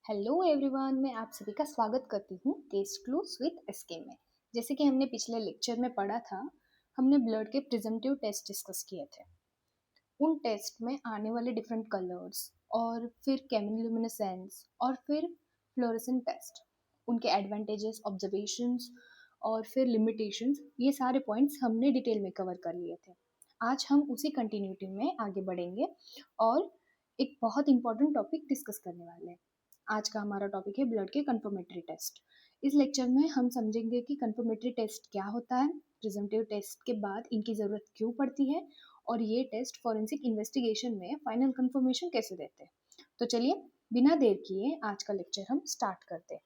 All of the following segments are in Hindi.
हेलो एवरीवन, मैं आप सभी का स्वागत करती हूँ टेस्ट क्लूज विद एसके में। जैसे कि हमने पिछले लेक्चर में पढ़ा था, हमने ब्लड के प्रिजम्पटिव टेस्ट डिस्कस किए थे। उन टेस्ट में आने वाले डिफरेंट कलर्स और फिर केमिलुमिनेसेंस और फिर फ्लोरेसेंट टेस्ट, उनके एडवांटेजेस, ऑब्जर्वेशंस और फिर लिमिटेशंस, ये सारे पॉइंट्स हमने डिटेल में कवर कर लिए थे। आज हम उसी कंटिन्यूटी में आगे बढ़ेंगे और एक बहुत इंपॉर्टेंट टॉपिक डिस्कस करने वाले हैं। आज का हमारा टॉपिक है ब्लड के कंफर्मेटरी टेस्ट। इस लेक्चर में हम समझेंगे कि कंफर्मेटरी टेस्ट क्या होता है, प्रिजम्पटिव टेस्ट के बाद इनकी ज़रूरत क्यों पड़ती है और ये टेस्ट फॉरेंसिक इन्वेस्टिगेशन में फाइनल कंफर्मेशन कैसे देते हैं। तो चलिए बिना देर किए आज का लेक्चर हम स्टार्ट करते हैं।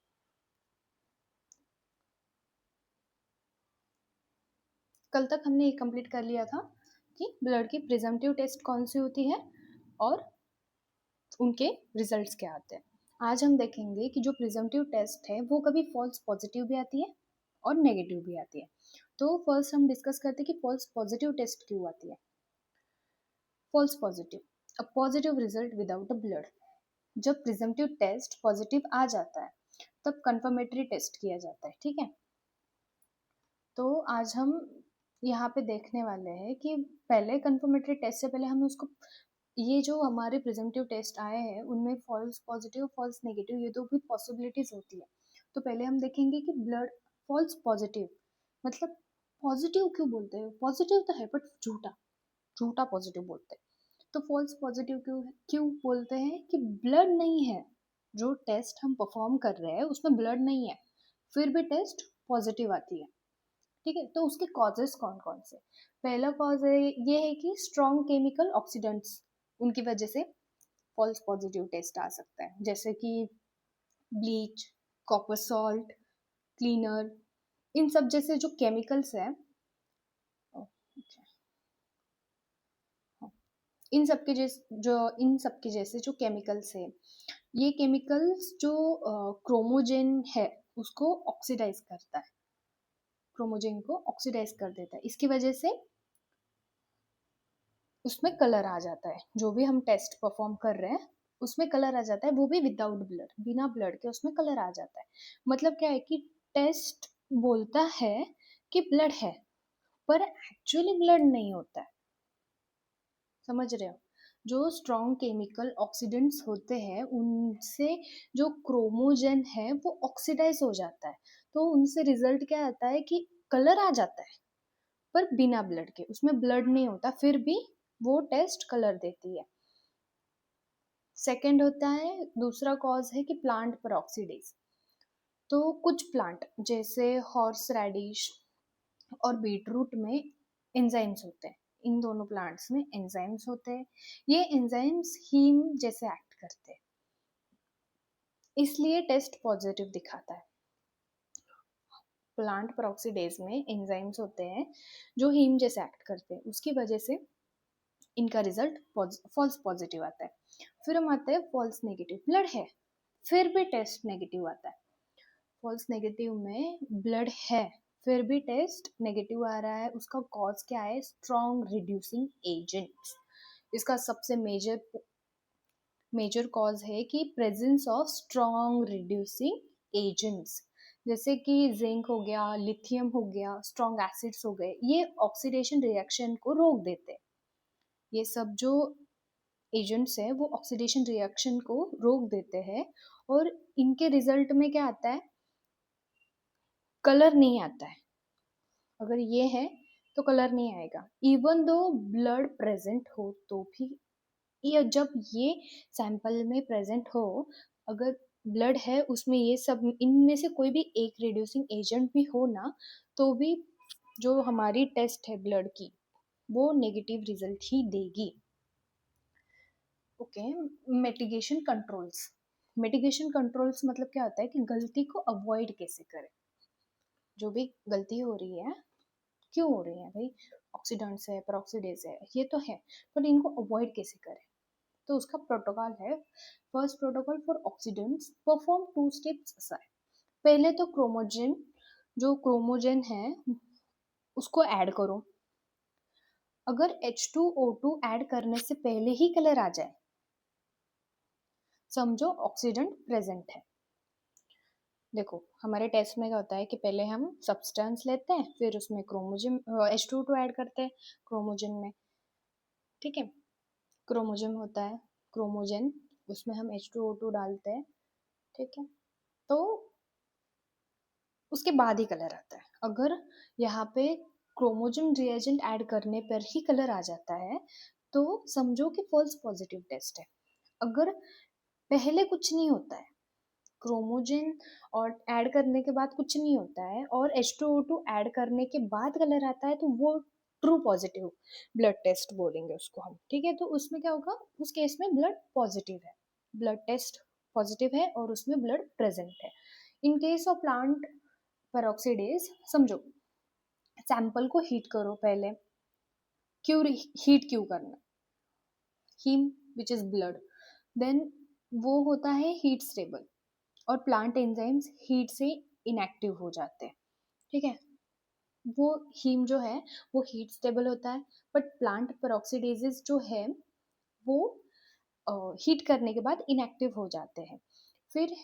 कल तक हमने ये कंप्लीट कर लिया था कि ब्लड की प्रिजम्पटिव टेस्ट कौन सी होती है और उनके रिजल्ट्स क्या आते हैं। आज हम देखेंगे कि जो प्रिजम्पटिव टेस्ट है वो कभी फॉल्स पॉजिटिव भी आती है और नेगेटिव भी आती है। तो फर्स्ट हम डिस्कस करते हैं कि फॉल्स पॉजिटिव टेस्ट क्यों आती है। False positive, a positive result without a blood. जब प्रिजम्पटिव टेस्ट पॉजिटिव आ जाता है तब कंफर्मेटरी टेस्ट किया जाता है, ठीक है। तो आज हम यहाँ पे देखने वाले हैं कि पहले कंफर्मेटरी टेस्ट से पहले हमें उसको, ये जो हमारे प्रिजम्पटिव टेस्ट आए हैं उनमें फॉल्स पॉजिटिव, फॉल्स नेगेटिव, ये दो भी पॉसिबिलिटीज होती है। तो पहले हम देखेंगे कि ब्लड फॉल्स पॉजिटिव मतलब पॉजिटिव क्यों बोलते हैं। पॉजिटिव तो है बट झूठा, झूठा पॉजिटिव बोलते हैं। तो फॉल्स पॉजिटिव क्यों क्यों बोलते हैं कि ब्लड नहीं है, जो टेस्ट हम परफॉर्म कर रहे हैं उसमें ब्लड नहीं है, फिर भी टेस्ट पॉजिटिव आती है, ठीक है। तो उसके कॉजेस कौन कौन से। पहला कॉज है ये है कि स्ट्रॉन्ग केमिकल ऑक्सीडेंट्स, उनकी वजह से फॉल्स पॉजिटिव टेस्ट आ सकता है, जैसे कि ब्लीच, कॉपर सॉल्ट, क्लीनर, इन सब जैसे जो केमिकल्स है, इन सब के जैसे जो केमिकल्स है, ये केमिकल्स जो क्रोमोजेन है उसको ऑक्सीडाइज करता है, क्रोमोजेन को ऑक्सीडाइज कर देता है। इसकी वजह से उसमें कलर आ जाता है। जो भी हम टेस्ट परफॉर्म कर रहे हैं उसमें कलर आ जाता है, वो भी विदाउट ब्लड, बिना ब्लड के उसमें कलर आ जाता है। मतलब क्या है कि टेस्ट बोलता है कि ब्लड है पर एक्चुअली ब्लड नहीं होता है, समझ रहे हो। जो स्ट्रॉन्ग केमिकल ऑक्सीडेंट्स होते हैं उनसे जो क्रोमोजेन है वो ऑक्सीडाइज हो जाता है, तो उनसे रिजल्ट क्या आता है कि कलर आ जाता है पर बिना ब्लड के, उसमें ब्लड नहीं होता फिर भी वो टेस्ट कलर देती है। सेकंड होता है, दूसरा कॉज है कि प्लांट पेरोक्सीडेज। तो कुछ प्लांट जैसे हॉर्स रेडिश और बीटरूट में एंजाइम्स होते हैं, इन दोनों प्लांट्स में एंजाइम्स होते हैं। ये एंजाइम्स हीम जैसे एक्ट करते हैं, इसलिए टेस्ट पॉजिटिव दिखाता है। प्लांट पेरोक्सीडेज में एंजाइम्स होते हैं जो हीम जैसे एक्ट करते हैं, उसकी वजह से इनका रिजल्ट फॉल्स पॉजिटिव आता है। फिर हम आते हैं फॉल्स नेगेटिव, ब्लड है फिर भी टेस्ट नेगेटिव आता है। फॉल्स नेगेटिव में ब्लड है फिर भी टेस्ट नेगेटिव आ रहा है, उसका कॉज क्या है, स्ट्रॉन्ग रिड्यूसिंग एजेंट्स। इसका सबसे मेजर मेजर कॉज है कि presence of strong reducing agents, जैसे कि जिंक हो गया, लिथियम हो गया, स्ट्रॉन्ग एसिड्स हो गए, ये ऑक्सीडेशन रिएक्शन को रोक देते हैं। ये सब जो एजेंट्स है वो ऑक्सीडेशन रिएक्शन को रोक देते हैं और इनके रिजल्ट में क्या आता है, कलर नहीं आता है। अगर ये है तो कलर नहीं आएगा, इवन दो ब्लड प्रेजेंट हो तो भी। ये जब ये सैंपल में प्रेजेंट हो, अगर ब्लड है उसमें ये सब, इनमें से कोई भी एक रिड्यूसिंग एजेंट भी हो ना, तो भी जो हमारी टेस्ट है ब्लड की वो नेगेटिव रिजल्ट ही देगी। Okay, mitigation controls. Mitigation controls मतलब क्या होता है कि गलती को अवॉइड कैसे करें। जो भी गलती हो रही है, क्यों हो रही है भाई, ऑक्सीडेंट्स है, पेरोक्सीडेज है, ये तो है, बट इनको अवॉइड कैसे करें। तो उसका प्रोटोकॉल है, first protocol for oxidants, perform two steps aside. पहले तो क्रोमोजेन है उसको ऐड करो। अगर H2O2 ऐड करने से पहले ही कलर आ जाए समझो ऑक्सीडेंट प्रेजेंट है। देखो हमारे टेस्ट में क्या होता है कि पहले हम सब्सटेंस लेते हैं, फिर उसमें क्रोमोजोम H2O2 ऐड करते हैं क्रोमोजन में, ठीक है। क्रोमोजोम होता है, क्रोमोजन, उसमें हम H2O2 डालते हैं, ठीक है। तो उसके बाद ही कलर आता है। अगर यहाँ पे क्रोमोजोम रिएजेंट ऐड करने पर ही कलर आ जाता है तो समझो कि फॉल्स पॉजिटिव टेस्ट है। अगर पहले कुछ नहीं होता है, क्रोमोजन और ऐड करने के बाद कुछ नहीं होता है और H2O2 ऐड करने के बाद कलर आता है, तो वो ट्रू पॉजिटिव ब्लड टेस्ट बोलेंगे उसको हम, ठीक है। तो उसमें क्या होगा, उस केस में ब्लड पॉजिटिव है, ब्लड टेस्ट पॉजिटिव है और उसमें ब्लड प्रेजेंट है। In case of plant peroxidase, समझो सैंपल को हीट करो पहले। क्यों हीट क्यों करना, heme which is blood, then वो होता है हीट स्टेबल और प्लांट एंजाइम्स हीट से इनएक्टिव हो जाते हैं, ठीक है। वो हीम जो है वो हीट स्टेबल होता है, बट प्लांट पेरोक्सीडेजेस जो है वो हीट करने के बाद इनएक्टिव हो जाते हैं। फिर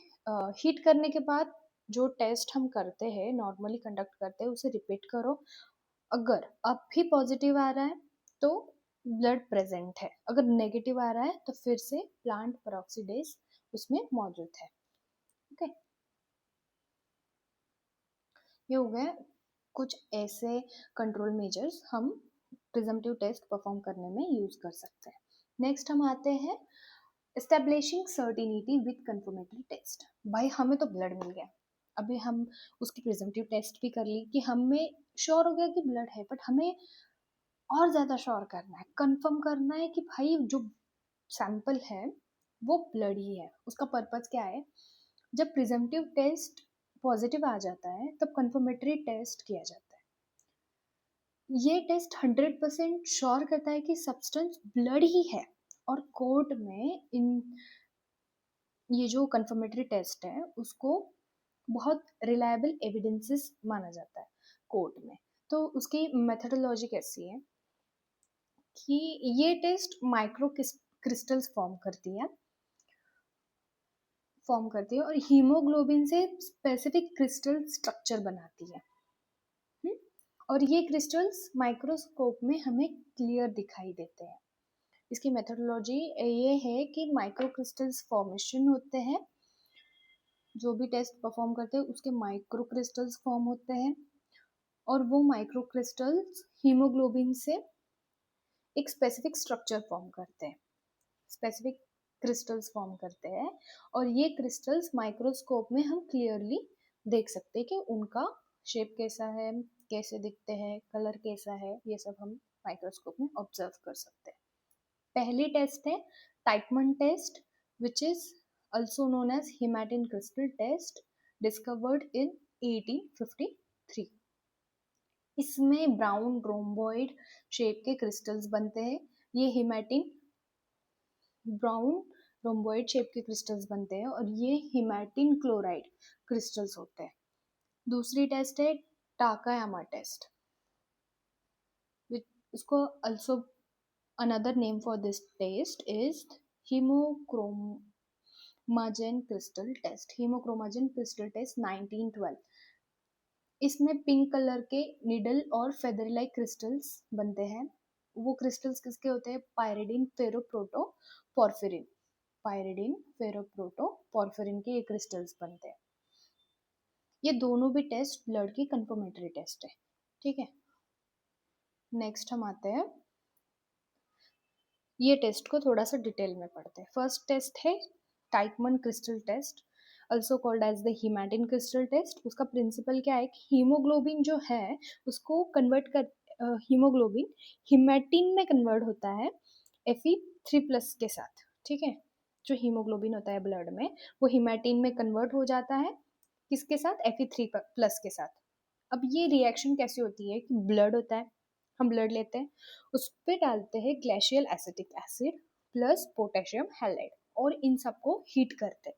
हीट करने के बाद जो टेस्ट हम करते हैं, नॉर्मली कंडक्ट करते हैं, उसे रिपीट करो। अगर अब भी पॉजिटिव आ रहा है तो ब्लड प्रेजेंट है, अगर नेगेटिव आ रहा है तो फिर से प्लांट पेरोक्सीडेज उसमें मौजूद है, ओके। ये हो गए कुछ ऐसे कंट्रोल मेजर्स हम प्रिजम्पटिव टेस्ट परफॉर्म करने में यूज कर सकते हैं। नेक्स्ट हम आते हैं establishing certainty with confirmatory test. भाई हमें तो ब्लड मिल गया, अभी हम उसकी प्रिजम्पटिव टेस्ट भी कर ली कि हमें श्योर हो गया कि ब्लड है, बट हमें और ज़्यादा श्योर करना है, कंफर्म करना है कि भाई जो सैंपल है वो ब्लड ही है। उसका पर्पस क्या है, जब प्रिजम्पटिव टेस्ट पॉजिटिव आ जाता है तब कंफर्मेटरी टेस्ट किया जाता है। ये टेस्ट 100% श्योर करता है कि सब्सटेंस ब्लड ही है, और कोर्ट में इन ये जो कंफर्मेटरी टेस्ट है उसको बहुत रिलायबल एविडेंसेस माना जाता है कोर्ट में। तो उसकी मेथडोलॉजी कैसी है कि ये टेस्ट माइक्रो क्रिस्टल्स फॉर्म करती है और हीमोग्लोबिन से स्पेसिफिक क्रिस्टल स्ट्रक्चर बनाती है। हुँ? और ये क्रिस्टल्स माइक्रोस्कोप में हमें क्लियर दिखाई देते हैं। इसकी मेथडोलॉजी ये है कि माइक्रो क्रिस्टल्स फॉर्मेशन होते हैं, जो भी टेस्ट परफॉर्म करते हैं उसके माइक्रो क्रिस्टल्स फॉर्म होते हैं, और वो माइक्रो क्रिस्टल्स हीमोग्लोबिन से एक स्पेसिफिक स्ट्रक्चर फॉर्म करते हैं, स्पेसिफिक क्रिस्टल्स फॉर्म करते हैं। और ये क्रिस्टल्स माइक्रोस्कोप में हम क्लियरली देख सकते हैं कि उनका शेप कैसा है, कैसे दिखते हैं, कलर कैसा है, ये सब हम माइक्रोस्कोप में ऑब्जर्व कर सकते हैं। पहली टेस्ट है Teichmann test, which is also known as hematine crystal test, discovered in 1853। इसमें ब्राउन रोम्बॉइड शेप के क्रिस्टल्स बनते हैं। ये हिमैटिन ब्राउन रोम्बॉइड शेप के क्रिस्टल्स बनते हैं और ये हिमैटिन क्लोराइड क्रिस्टल्स होते हैं। दूसरी टेस्ट है टाकायामा टेस्ट, इसको also another name for this test is hemochromagen crystal test, hemochromagen crystal test 1912। इसमें पिंक कलर के निडल और फेदर लाइक क्रिस्टल्स बनते हैं। वो क्रिस्टल्स किसके होते हैं, पायरिडिन फेरोप्रोटो पोर्फिरिन, पायरिडिन फेरोप्रोटो पोर्फिरिन के ये क्रिस्टल्स बनते हैं। ये दोनों भी टेस्ट ब्लड की कंफर्मेटरी टेस्ट है, ठीक है। नेक्स्ट हम आते हैं, ये टेस्ट को थोड़ा सा डिटेल में पढ़ते हैं। फर्स्ट टेस्ट है Teichmann crystal test, also called as the hematine crystal test। उसका प्रिंसिपल क्या है कि हीमोग्लोबिन जो है उसको कन्वर्ट कर हीमोग्लोबिन हिमैटिन में कन्वर्ट होता है Fe3+ के साथ, ठीक है। जो हीमोग्लोबिन होता है ब्लड में वो हिमैटिन में कन्वर्ट हो जाता है, किसके साथ, Fe3+ के साथ। अब ये रिएक्शन कैसी होती है कि ब्लड होता है, हम ब्लड लेते हैं, उस पर डालते हैं glacial acetic acid plus potassium halide और इन सबको हीट करते हैं।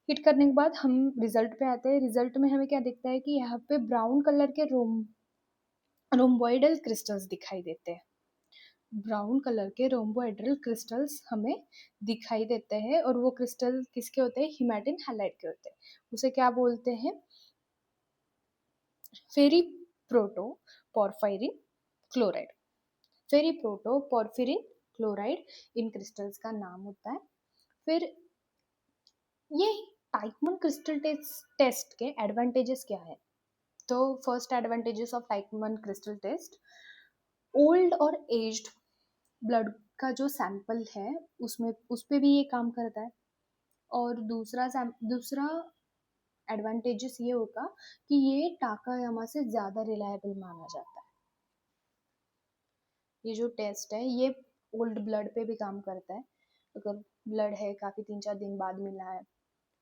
हीट करने के बाद हम रिजल्ट पे आते हैं। रिजल्ट में हमें क्या दिखता है कि यहाँ पे ब्राउन कलर के रोम्बॉइडल क्रिस्टल्स दिखाई देते हैं। ब्राउन कलर के रोम्बोहेड्रल क्रिस्टल्स हमें दिखाई देते हैं, और वो क्रिस्टल किसके होते हैं? हीमेटिन हैलाइड के होते हैं। उसे क्या बोलते हैं? Ferriprotoporphyrin chloride. Ferriprotoporphyrin chloride इन क्रिस्टल्स का नाम होता है। फिर ये टाइकमन क्रिस्टल टेस्ट के एडवांटेजेस क्या है? तो first advantages of Teichmann crystal test, old और एज्ड ब्लड का जो सैंपल है उसमें उस पे भी ये काम करता है। और दूसरा एडवांटेजेस ये होगा कि ये टाकायामा से ज़्यादा रिलायबल माना जाता है। ये जो टेस्ट है ये ओल्ड ब्लड पे भी काम करता है। अगर ब्लड है काफ़ी 3-4 दिन बाद मिला है,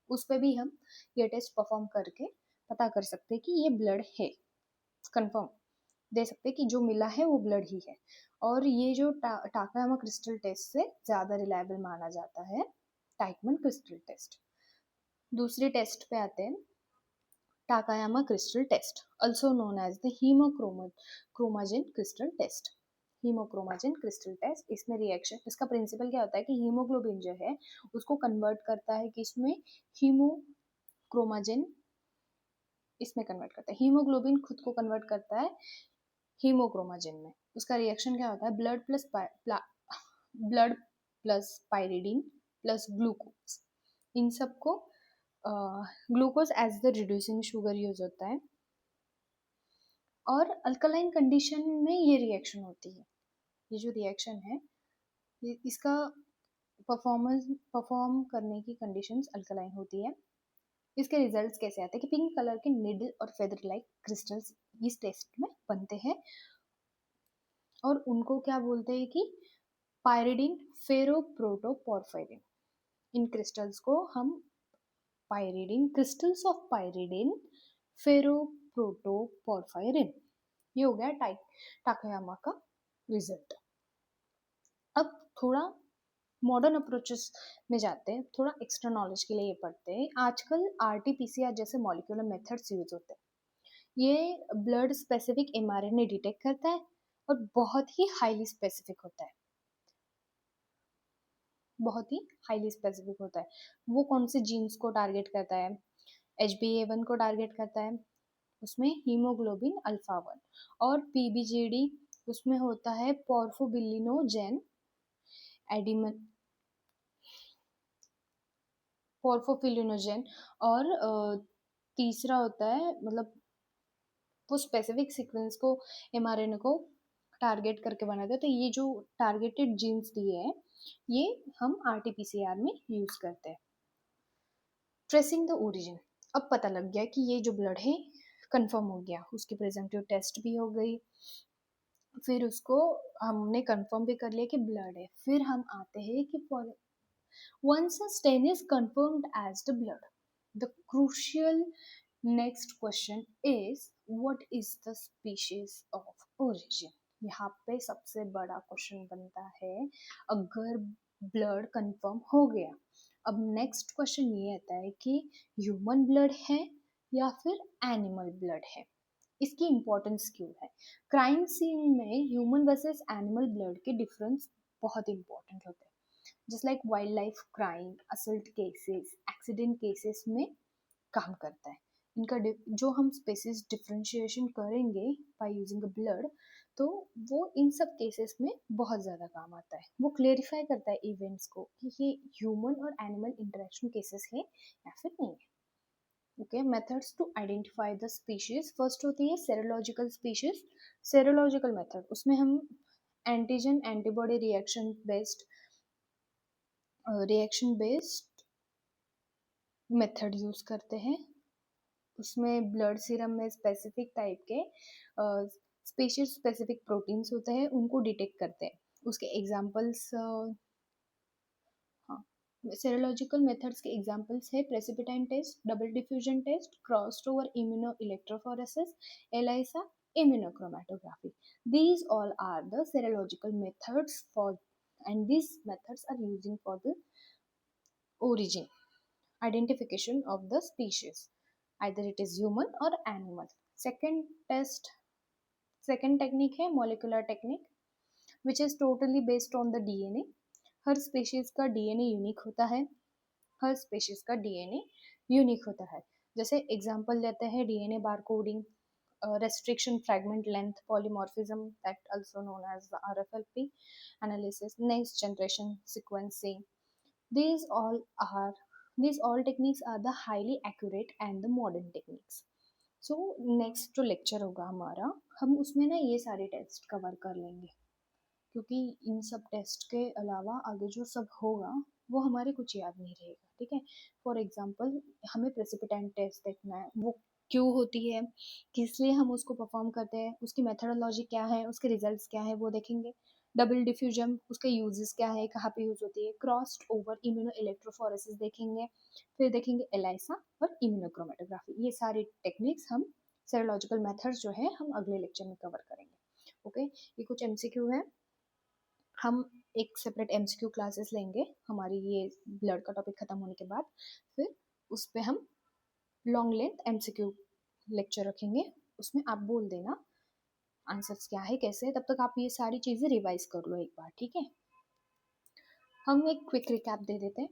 उस पे भी हम ये टेस्ट परफॉर्म करके पता कर सकते हैं कि ये ब्लड है, कंफर्म दे सकते हैं कि जो मिला है वो ब्लड ही है। और ये जो टाकायामा क्रिस्टल टेस्ट से ज़्यादा रिलायबल माना जाता है टाइकमन क्रिस्टल टेस्ट। दूसरी टेस्ट पे आते हैं, Takayama crystal test, also known as the hemochromatin crystal test। Hemochromogen crystal test, इसमें रिएक्शन, इसका प्रिंसिपल क्या होता है कि हीमोग्लोबिन जो है उसको कन्वर्ट करता है कि इसमें हीमोक्रोमाजिन, इसमें कन्वर्ट करता है, हीमोग्लोबिन खुद को कन्वर्ट करता है हीमोक्रोमाजिन में। उसका रिएक्शन क्या होता है? Blood plus pyridine plus glucose, इन सबको glucose as the reducing sugar use होता है। और अल्कलाइन कंडीशन में ये रिएक्शन होती है। ये जो रिएक्शन है इसका परफॉर्म करने की कंडीशंस अल्कलाइन होती है। इसके रिजल्ट्स कैसे आते हैं कि पिंक कलर के निडल और फेदर लाइक क्रिस्टल्स इस टेस्ट में बनते हैं, और उनको क्या बोलते हैं कि पायरिडीन फेरोप्रोटोपोर्फायरिन। इन क्रिस्टल्स को हम पायरिडीन, क्रिस्टल्स ऑफ पायरिडीन फेरोप्रोटोपोर्फायरिन, ये हो गया टाकायामा का रिजल्ट। अब थोड़ा मॉडर्न अप्रोचेस में जाते हैं, थोड़ा एक्स्ट्रा नॉलेज के लिए ये पढ़ते हैं। आजकल RT-PCR जैसे मॉलिक्यूलर मेथड्स यूज होते हैं। ये ब्लड स्पेसिफिक mRNA डिटेक्ट करता है और बहुत ही हाईली स्पेसिफिक होता है, बहुत ही हाईली स्पेसिफिक होता है। वो कौन से जीन्स को टारगेट करता है? HbA1 को टारगेट करता है, उसमें हीमोग्लोबिन अल्फा 1। और PBGD उसमें होता है पोर्फोबिलिनोजेन एडिमन, पोर्फोफिलिनोजेन। और तीसरा होता है, मतलब वो स्पेसिफिक सीक्वेंस को mRNA को टारगेट करके बनाते हैं। तो ये जो टारगेटेड जीन्स दिए हैं ये हम RT-PCR में यूज करते हैं। ट्रेसिंग द ओरिजिन, अब पता लग गया कि ये जो ब्लड है कंफर्म हो गया, उसकी प्रिजम्पटिव टेस्ट भी हो गई, फिर उसको हमने कंफर्म भी कर लिया कि ब्लड है। फिर हम आते हैं कि for once a stain is confirmed as the blood, the crucial next question is what is the species of origin। यहाँ पे सबसे बड़ा क्वेश्चन बनता है अगर ब्लड कंफर्म हो गया। अब नेक्स्ट क्वेश्चन ये आता है कि ह्यूमन ब्लड है या फिर एनिमल ब्लड है, इसकी इंपॉर्टेंस क्यों है? क्राइम सीन में ह्यूमन वर्सेस एनिमल ब्लड के डिफरेंस बहुत इंपॉर्टेंट होते हैं। Just like wild life crime, assault cases, accident cases में काम करता है। इनका जो हम स्पेसिस डिफ्रेंशिएशन करेंगे बाय यूजिंग अ ब्लड, तो वो इन सब केसेस में बहुत ज़्यादा काम आता है। वो क्लेरिफाई करता है इवेंट्स को कि ये ह्यूमन और एनिमल इंटरेक्शन केसेस है या फिर नहीं है। Okay, methods to identify the species, first होती है सेरोलॉजिकल स्पीशीज। सेरोलॉजिकल मेथड, उसमें हम antigen antibody reaction based method use करते हैं। उसमें ब्लड सीरम में स्पेसिफिक टाइप के स्पीशीज स्पेसिफिक प्रोटीन्स होते हैं, उनको डिटेक्ट करते हैं। उसके एग्जांपल्स, हाँ, सेरोलॉजिकल मेथड्स के एग्जांपल्स है precipitin test, double diffusion test, crossed over immunoelectrophoresis, ELISA, immunochromatography। These all are the serological methods for, and these methods are using for the origin, identification of the species, either it is human or animal। second technique है molecular technique, which is totally based on the DNA. Her species का डीएनए यूनिक होता है, हर स्पीशीज़ का डीएनए यूनिक होता है। जैसे एग्जांपल लेते हैं DNA barcoding, restriction fragment length polymorphism that also known as the RFLP analysis, next generation sequencing. These all are these all techniques are the highly accurate and the modern techniques. So next जो लेक्चर होगा हमारा, हम उसमें ना ये सारे टेस्ट कवर कर लेंगे, क्योंकि इन सब टेस्ट के अलावा आगे जो सब होगा वो हमारे कुछ याद नहीं रहेगा। ठीक है, फॉर एग्जांपल हमें प्रेसिपिटेंट टेस्ट देखना है, वो क्यों होती है, किस लिए हम उसको परफॉर्म करते हैं, उसकी मेथडोलॉजी क्या है, उसके रिजल्ट्स क्या है वो देखेंगे। डबल डिफ्यूजन, उसके यूजेस क्या है, कहाँ पे यूज होती है। क्रॉस्ड ओवर इम्यूनो इलेक्ट्रोफोरेसिस देखेंगे, फिर देखेंगे एलाइसा और इम्यूनोक्रोमेटोग्राफी। ये सारी टेक्निक्स हम सेरोलॉजिकल मेथड्स जो है हम अगले लेक्चर में कवर करेंगे। ओके, ये कुछ एमसीक्यू है। हम एक सेपरेट एमसीक्यू क्लासेस लेंगे हमारी ये ब्लड का टॉपिक खत्म होने के बाद, फिर उस पर हम लॉन्ग लेंथ एमसीक्यू लेक्चर रखेंगे। उसमें आप बोल देना आंसर्स क्या है कैसे है, तब तक आप ये सारी चीज़ें रिवाइज कर लो एक बार। ठीक है, हम एक क्विक रिकैप दे देते हैं।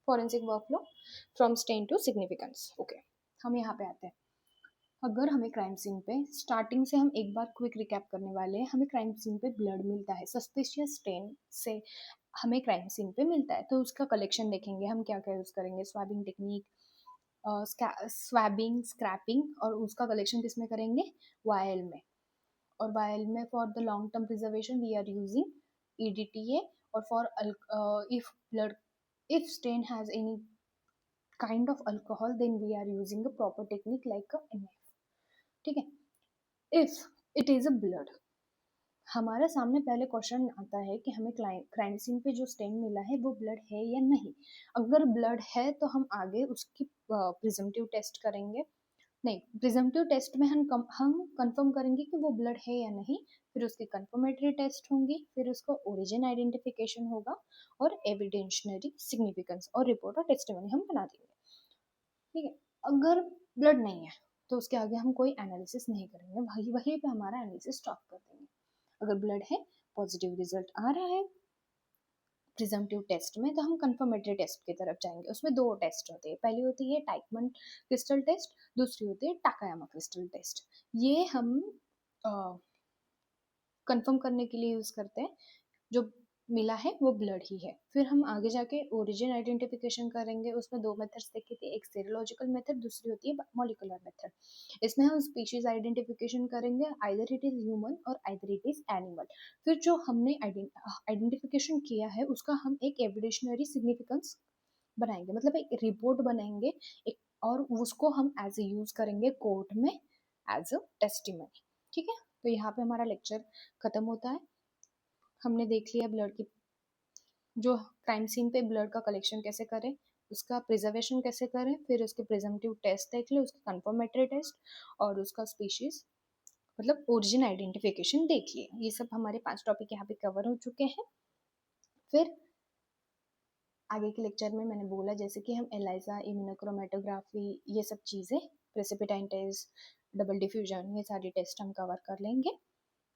Forensic workflow from stain to significance. Okay, हम यहाँ पे आते हैं। अगर हमें क्राइम सीन पे स्टार्टिंग से हम एक बार क्विक रिकैप करने वाले हैं, हमें क्राइम सीन पे ब्लड मिलता है, सस्पिशियस स्टेन से हमें क्राइम सीन पे मिलता है, तो उसका कलेक्शन देखेंगे हम क्या क्या यूज़ करेंगे। स्वैबिंग टेक्निक, स्वैबिंग, स्क्रैपिंग, और उसका कलेक्शन किस में करेंगे, वायल में। और वायल में for the long term preservation we are using EDTA, और for if blood, if stain has any kind of alcohol, then we are using a proper technique like a NF. ठीक है, if it is a blood, हमारे सामने पहले क्वेश्चन आता है कि हमें क्राइम सीन पे जो स्टेन मिला है वो ब्लड है या नहीं। अगर ब्लड है तो हम आगे उसकी प्रिजम्पटिव टेस्ट करेंगे। नहीं, प्रिजम्पटिव टेस्ट में हम कंफर्म करेंगे कि वो ब्लड है या नहीं, फिर उसकी कंफर्मेटरी टेस्ट होंगी, फिर उसका ओरिजिन आइडेंटिफिकेशन होगा, और एविडेंशनरी सिग्निफिकेंस और रिपोर्ट और टेस्टिमनी हम बना देंगे। ठीक है, अगर ब्लड नहीं है तो उसके आगे हम कोई एनालिसिस नहीं करेंगे, वहीं पे हमारा एनालिसिस स्टॉप कर देंगे। अगर ब्लड है, पॉजिटिव रिजल्ट आ रहा है प्रिजम्पटिव टेस्ट में, तो हम कंफर्मेटरी टेस्ट की तरफ जाएंगे। उसमें दो टेस्ट होते हैं, पहली होती है टाइकमन क्रिस्टल टेस्ट, दूसरी होती है टाकायामा क्रिस्टल टेस्ट। ये हम कंफर्म करने के लिए यूज़ करते हैं जो मिला है वो ब्लड ही है। फिर हम आगे जाके ओरिजिन आइडेंटिफिकेशन करेंगे। उसमें दो मेथड्स देखे थे, एक सेरोलॉजिकल मेथड, दूसरी होती है मॉलिकुलर मेथड। इसमें हम स्पीशीज आइडेंटिफिकेशन करेंगे, आइदर इट इज ह्यूमन और आइदर इट इज एनिमल। फिर जो हमने आइडेंटिफिकेशन किया है उसका हम एक एविडेशनरी सिग्निफिकेंस बनाएंगे, मतलब एक रिपोर्ट बनाएंगे एक, और उसको हम एज ए यूज करेंगे कोर्ट में एज अ टेस्टिमनी। ठीक है, तो यहाँ पे हमारा लेक्चर खत्म होता है। हमने देख लिया ब्लड की, जो क्राइम सीन पे ब्लड का कलेक्शन कैसे करें, उसका प्रिजर्वेशन कैसे करें, फिर उसके प्रिजम्पटिव टेस्ट देख ले, उसका कंफर्मेटरी टेस्ट, और उसका स्पीशीज मतलब ओरिजिन आइडेंटिफिकेशन देख लिए। ये सब हमारे 5 टॉपिक यहाँ पे कवर हो चुके हैं। फिर आगे के लेक्चर में मैंने बोला जैसे कि हम एलाइजा, इम्यूनोक्रोमेटोग्राफी, ये सब चीज़ें, प्रेसिपिटेंट टेस्ट, डबल डिफ्यूजन, ये सारी टेस्ट हम कवर कर लेंगे।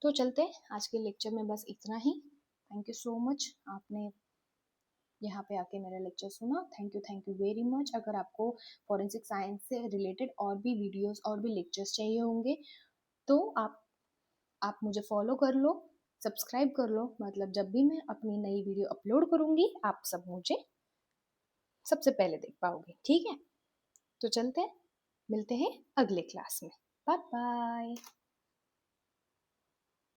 तो चलते हैं, आज के लेक्चर में बस इतना ही। थैंक यू सो मच, आपने यहाँ पे आके मेरा लेक्चर सुना। Thank you very much. अगर आपको फॉरेंसिक साइंस से रिलेटेड और भी वीडियोस और भी लेक्चर्स चाहिए होंगे तो आप मुझे फॉलो कर लो, सब्सक्राइब कर लो, मतलब जब भी मैं अपनी नई वीडियो अपलोड करूँगी आप सब मुझे सबसे पहले देख पाओगे। ठीक है, तो चलते हैं, मिलते हैं अगले क्लास में। Bye bye.